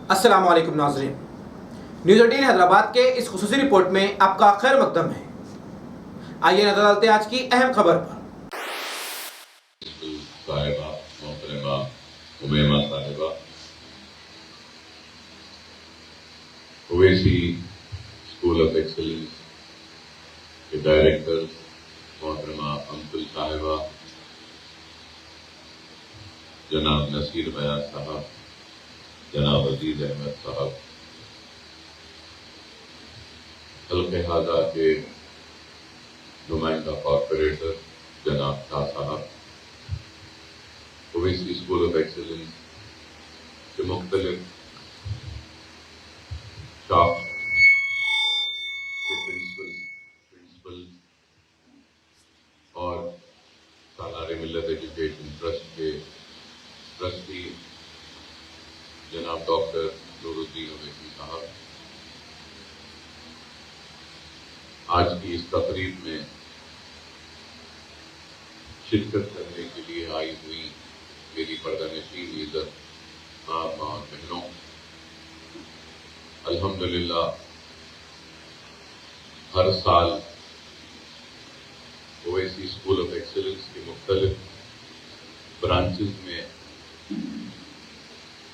السلام علیکم ناظرین، نیوز 18 حیدرآباد کے اس خصوصی رپورٹ میں آپ کا خیر مقدم ہے۔ آئیے نظر ڈالتے ہیں آج کی اہم خبر پر۔ صاحبہ محترمہ امیمہ صاحبہ، اویسی اسکول آف ایکسلنس کے ڈائریکٹر محترمہ امثل صاحبہ، جناب نصیر بیاض صاحب، جناب عزیز احمد صاحب، حلقہ حاضہ کے نمائندہ کارپوریٹر جناب شاہ صاحب، اویسی اسکول آف ایکسلنس کے مختلف شاخ کے پرنسپل اور سالار ملت ایجوکیشن ٹرسٹ کے ٹرسٹی جناب ڈاکٹر نور الدین اویسی صاحب، آج کی اس تقریب میں شرکت کرنے کے لیے آئی ہوئی میری پردہ نشین عزت ماں اور بہنوں، الحمدللہ ہر سال اویسی اسکول آف ایکسلنس کے مختلف برانچز میں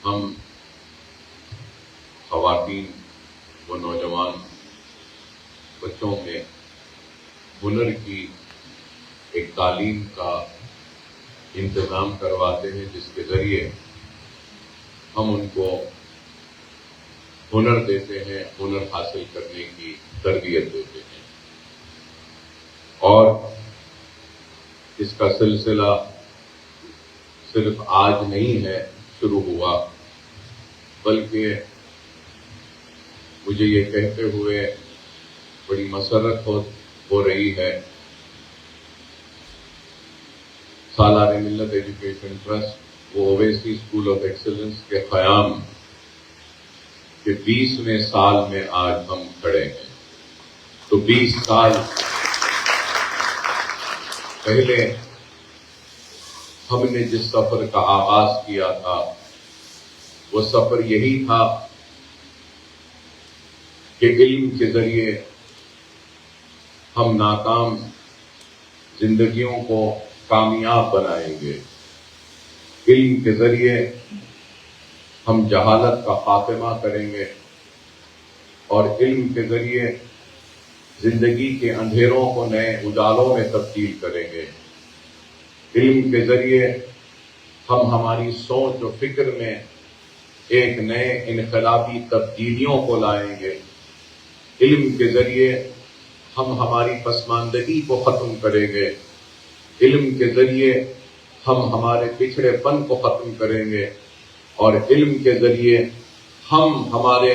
ہم خواتین و نوجوان بچوں میں ہنر کی ایک تعلیم کا انتظام کرواتے ہیں، جس کے ذریعے ہم ان کو ہنر دیتے ہیں، ہنر حاصل کرنے کی تربیت دیتے ہیں۔ اور اس کا سلسلہ صرف آج نہیں ہے شروع ہوا، بلکہ مجھے یہ کہتے ہوئے بڑی مسرت ہو رہی ہے، سالار ملت ایجوکیشن ٹرسٹ وہ اویسی اسکول آف ایکسلنس کے قیام کے 20ویں سال میں آج ہم کھڑے ہیں۔ تو 20 سال پہلے ہم نے جس سفر کا آغاز کیا تھا، وہ سفر یہی تھا کہ علم کے ذریعے ہم ناکام زندگیوں کو کامیاب بنائیں گے، علم کے ذریعے ہم جہالت کا خاتمہ کریں گے، اور علم کے ذریعے زندگی کے اندھیروں کو نئے اجالوں میں تبدیل کریں گے، علم کے ذریعے ہم ہماری سوچ و فکر میں ایک نئے انقلابی تبدیلیوں کو لائیں گے، علم کے ذریعے ہم ہماری پسماندگی کو ختم کریں گے، علم کے ذریعے ہم ہمارے پچھڑے پن کو ختم کریں گے، اور علم کے ذریعے ہم ہمارے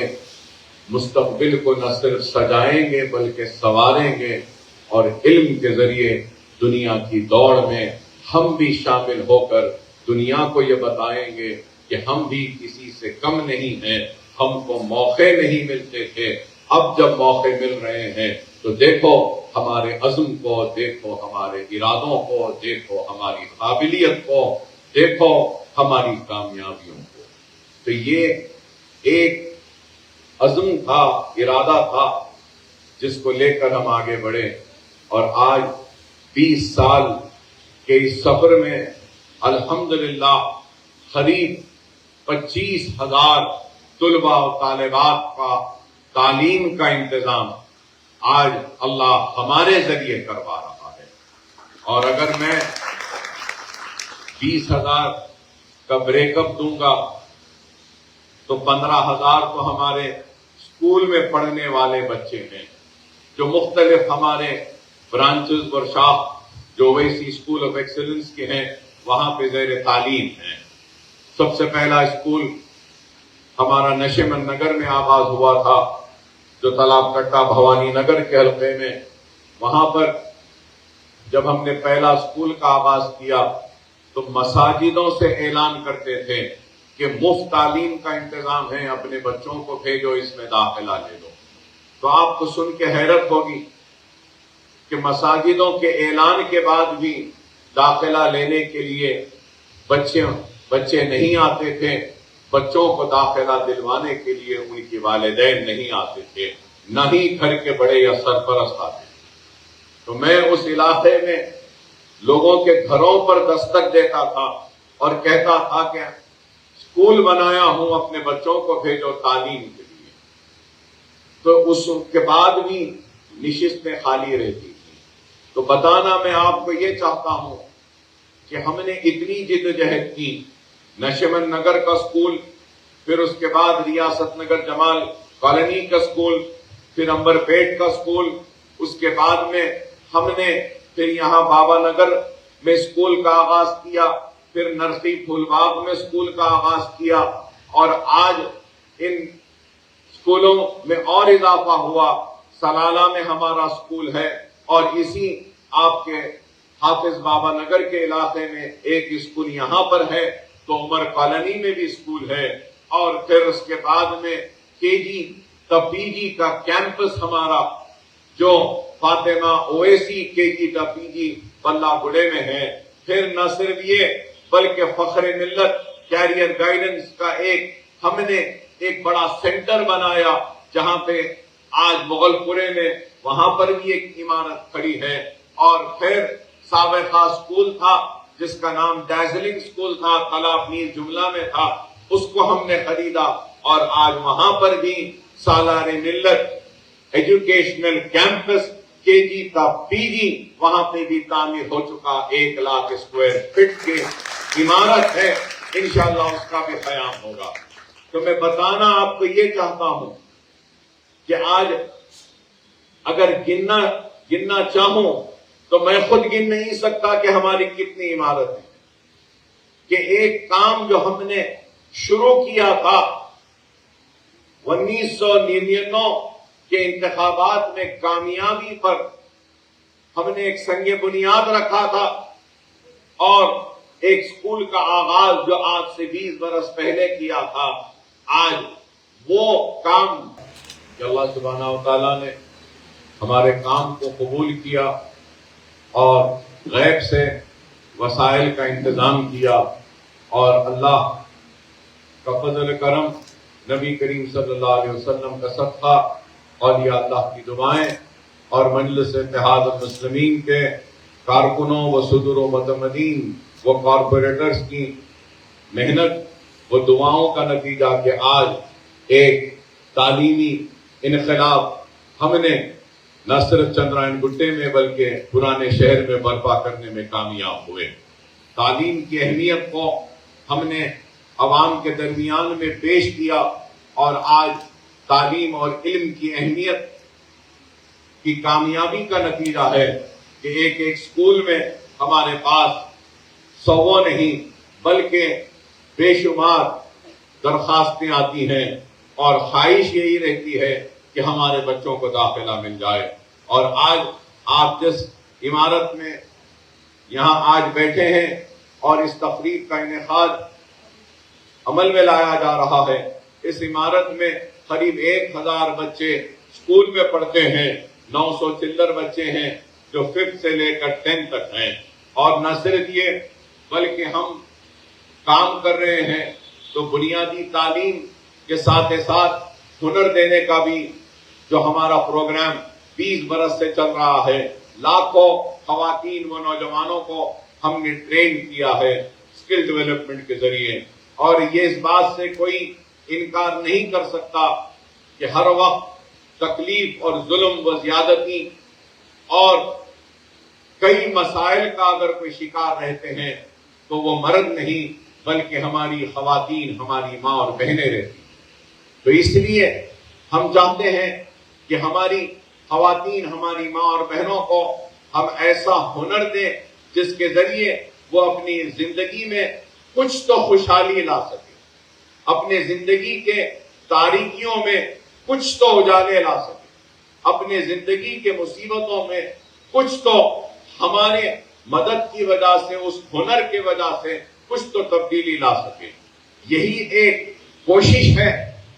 مستقبل کو نہ صرف سجائیں گے بلکہ سنواریں گے، اور علم کے ذریعے دنیا کی دوڑ میں ہم بھی شامل ہو کر دنیا کو یہ بتائیں گے کہ ہم بھی کسی سے کم نہیں ہیں، ہم کو موقع نہیں ملتے تھے، اب جب موقع مل رہے ہیں تو دیکھو ہمارے عزم کو، دیکھو ہمارے ارادوں کو، دیکھو ہماری قابلیت کو، دیکھو ہماری کامیابیوں کو۔ تو یہ ایک عزم تھا، ارادہ تھا، جس کو لے کر ہم آگے بڑھے، اور آج 20 سال کے اس سفر میں الحمدللہ قریب 25,000 طلباء و طالبات کا تعلیم کا انتظام آج اللہ ہمارے ذریعے کروا رہا ہے۔ اور اگر میں 20,000 کا بریک اپ دوں گا تو 15,000 تو ہمارے اسکول میں پڑھنے والے بچے ہیں، جو مختلف ہمارے برانچز اور شاخ جو اویسی اسکول آف ایکسلنس کے ہیں وہاں پہ زیر تعلیم ہیں۔ سب سے پہلا اسکول ہمارا نشیمن نگر میں آغاز ہوا تھا، جو تالاب کٹا بھوانی نگر کے حلقے میں، وہاں پر جب ہم نے پہلا اسکول کا آغاز کیا تو مساجدوں سے اعلان کرتے تھے کہ مفت تعلیم کا انتظام ہے، اپنے بچوں کو بھیجو، اس میں داخلہ لے لو۔ تو آپ کو سن کے حیرت ہوگی کہ مساجدوں کے اعلان کے بعد بھی داخلہ لینے کے لیے بچے نہیں آتے تھے، بچوں کو داخلہ دلوانے کے لیے ان کے والدین نہیں آتے تھے، نہ ہی گھر کے بڑے یا سرپرست آتے تھے۔ تو میں اس علاقے میں لوگوں کے گھروں پر دستک دیتا تھا اور کہتا تھا کہ اسکول بنایا ہوں، اپنے بچوں کو بھیجو تعلیم کے لیے۔ تو اس کے بعد بھی نشستیں خالی رہتی تھی۔ تو بتانا میں آپ کو یہ چاہتا ہوں کہ ہم نے اتنی جدوجہد کی، نشمن نگر کا اسکول، پھر اس کے بعد ریاست نگر جمال کالونی کا اسکول، پھر امبر پیٹ کا اسکول، اس کے بعد میں ہم نے پھر یہاں بابا نگر میں اسکول کا آغاز کیا، پھر نرسری پھول باغ میں اسکول کا آغاز کیا، اور آج ان اسکولوں میں اور اضافہ ہوا۔ سلالہ میں ہمارا اسکول ہے، اور اسی آپ کے حافظ بابا نگر کے علاقے میں ایک اسکول یہاں پر ہے، تو عمر کالونی میں بھی اسکول ہے، اور پھر اس کے بعد میں کے جی تا پی جی کا کیمپس ہمارا جو فاطمہ اویسی کے جی تا پی جی بلہ گڑے میں ہے۔ پھر نہ صرف یہ بلکہ فخر ملت کیریئر گائیڈنس کا ہم نے ایک بڑا سینٹر بنایا، جہاں پہ آج مغل پورے میں وہاں پر بھی ایک عمارت کھڑی ہے۔ اور پھر سابقہ اسکول تھا جس کا نام ڈیزلنگ اسکول تھا، تالاب نیز جملہ میں تھا، اس کو ہم نے خریدا، اور آج وہاں پر بھی سالار ملت ایجوکیشنل کیمپس کے جی تا پی جی وہاں پہ بھی تعمیر ہو چکا، 1 لاکھ اسکوائر فٹ کی عمارت ہے، انشاءاللہ اس کا بھی قیام ہوگا۔ تو میں بتانا آپ کو یہ چاہتا ہوں کہ آج اگر گننا چاہوں تو میں خود گن نہیں سکتا کہ ہماری کتنی عمارتیں، کہ ایک کام جو ہم نے شروع کیا تھا 1999 کے انتخابات میں کامیابی پر، ہم نے ایک سنگ بنیاد رکھا تھا، اور ایک اسکول کا آغاز جو آج سے 20 برس پہلے کیا تھا، آج وہ کام کہ اللہ سبحانہ و تعالیٰ نے ہمارے کام کو قبول کیا اور غیب سے وسائل کا انتظام کیا، اور اللہ کا فضل کرم، نبی کریم صلی اللہ علیہ وسلم کا صدقہ، اولیاء اللہ کی دعائیں، اور مجلس اتحاد المسلمین کے کارکنوں و صدور و متمدین و کارپوریٹرز کی محنت و دعاؤں کا نتیجہ کہ آج ایک تعلیمی انقلاب ہم نے نہ صرف چندرائن گٹے میں بلکہ پرانے شہر میں برپا کرنے میں کامیاب ہوئے۔ تعلیم کی اہمیت کو ہم نے عوام کے درمیان میں پیش کیا، اور آج تعلیم اور علم کی اہمیت کی کامیابی کا نتیجہ ہے کہ ایک اسکول میں ہمارے پاس 100 نہیں بلکہ بے شمار درخواستیں آتی ہیں، اور خواہش یہی رہتی ہے کہ ہمارے بچوں کو داخلہ مل جائے۔ اور آج آپ جس عمارت میں یہاں آج بیٹھے ہیں اور اس تقریب کا انعقاد عمل میں لایا جا رہا ہے، اس عمارت میں قریب 1000 بچے اسکول میں پڑھتے ہیں، 900 چلر بچے ہیں جو 5th سے لے کر 10th تک ہیں۔ اور نہ صرف یہ بلکہ ہم کام کر رہے ہیں تو بنیادی تعلیم کے ساتھ ساتھ ہنر دینے کا بھی جو ہمارا پروگرام 20 برس سے چل رہا ہے، لاکھوں خواتین و نوجوانوں کو ہم نے ٹرین کیا ہے اسکل ڈیولپمنٹ کے ذریعے۔ اور یہ اس بات سے کوئی انکار نہیں کر سکتا کہ ہر وقت تکلیف اور ظلم و زیادتی اور کئی مسائل کا اگر کوئی شکار رہتے ہیں تو وہ مرد نہیں بلکہ ہماری خواتین، ہماری ماں اور بہنیں رہتی۔ تو اس لیے ہم چاہتے ہیں کہ ہماری خواتین، ہماری ماں اور بہنوں کو ہم ایسا ہنر دیں جس کے ذریعے وہ اپنی زندگی میں کچھ تو خوشحالی لا سکے، اپنے زندگی کے تاریکیوں میں کچھ تو اجالے لا سکے، اپنے زندگی کے مصیبتوں میں کچھ تو ہمارے مدد کی وجہ سے، اس ہنر کی وجہ سے کچھ تو تبدیلی لا سکے۔ یہی ایک کوشش ہے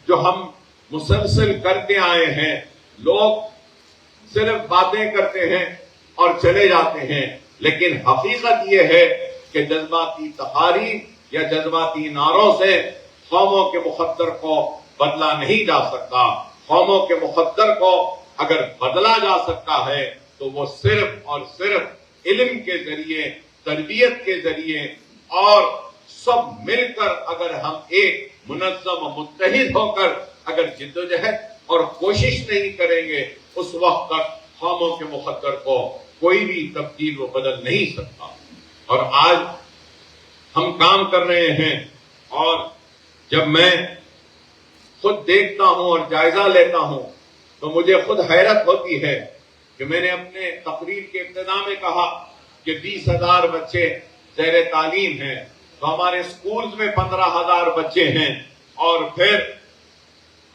جو ہم مسلسل کرتے آئے ہیں۔ لوگ صرف باتیں کرتے ہیں اور چلے جاتے ہیں، لیکن حقیقت یہ ہے کہ جذباتی تقاریر یا جذباتی نعروں سے قوموں کے مقدر کو بدلا نہیں جا سکتا. قوموں کے مقدر کو اگر بدلا جا سکتا ہے تو وہ صرف اور صرف علم کے ذریعے، تربیت کے ذریعے، اور سب مل کر اگر ہم ایک منظم و متحد ہو کر اگر جدوجہد اور کوشش نہیں کریں گے، اس وقت تک قوموں کے مقدر کو کوئی بھی تبدیل و بدل نہیں سکتا. اور آج ہم کام کر رہے ہیں، اور جب میں خود دیکھتا ہوں اور جائزہ لیتا ہوں تو مجھے خود حیرت ہوتی ہے کہ میں نے اپنے تقریر کے ابتدا میں کہا کہ 20,000 بچے زیر تعلیم ہیں، تو ہمارے سکولز میں 15,000 بچے ہیں. اور پھر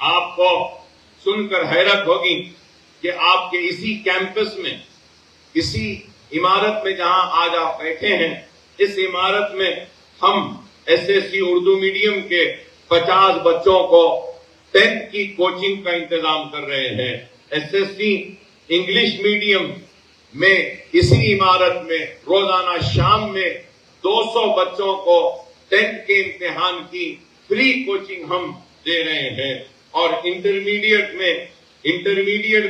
آپ کو سن کر حیرت ہوگی کہ آپ کے اسی کیمپس میں، اسی عمارت میں جہاں آج آپ بیٹھے ہیں، اس عمارت میں ہم SSC اردو میڈیم کے 50 بچوں کو 10th کی کوچنگ کا انتظام کر رہے ہیں. SSC انگلش میڈیم میں اسی عمارت میں روزانہ شام میں 200 بچوں کو 10th کے امتحان کی فری کوچنگ ہم دے رہے ہیں. اور انٹرمیڈیٹ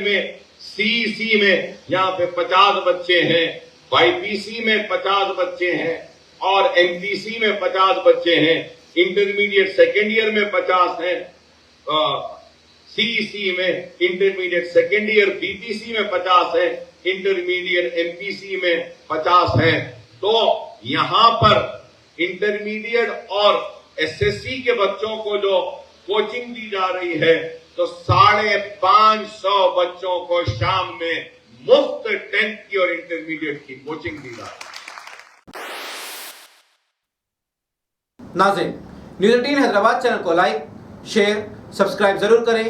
میں CEC میں یہاں پہ 50 بچے ہیں، YPC میں 50 بچے ہیں، اور MPC میں 50 بچے ہیں. انٹرمیڈیٹ سیکنڈ ایئر میں 50 ہیں، CEC میں انٹرمیڈیٹ سیکنڈ ایئر BPC میں 50 ہیں، انٹرمیڈیٹ MPC میں 50 ہیں. تو یہاں پر انٹرمیڈیٹ اور SSC کے بچوں کو جو کوچنگ دی جا رہی ہے تو 550 بچوں کو شام میں مفت 10th کی اور انٹرمیڈیٹ کی کوچنگ دی جا رہی ہے. ناظرین، نیوز 18 حیدرآباد چینل کو لائک، شیئر، سبسکرائب ضرور کریں.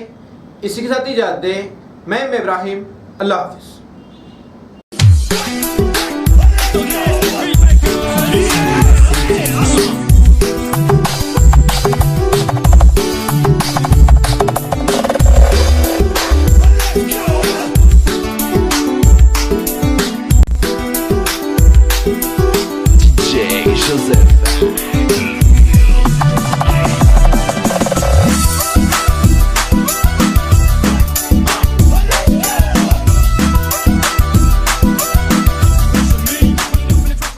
اسی کے ساتھ اجازت دیں. میں ابراہیم. اللہ حافظ.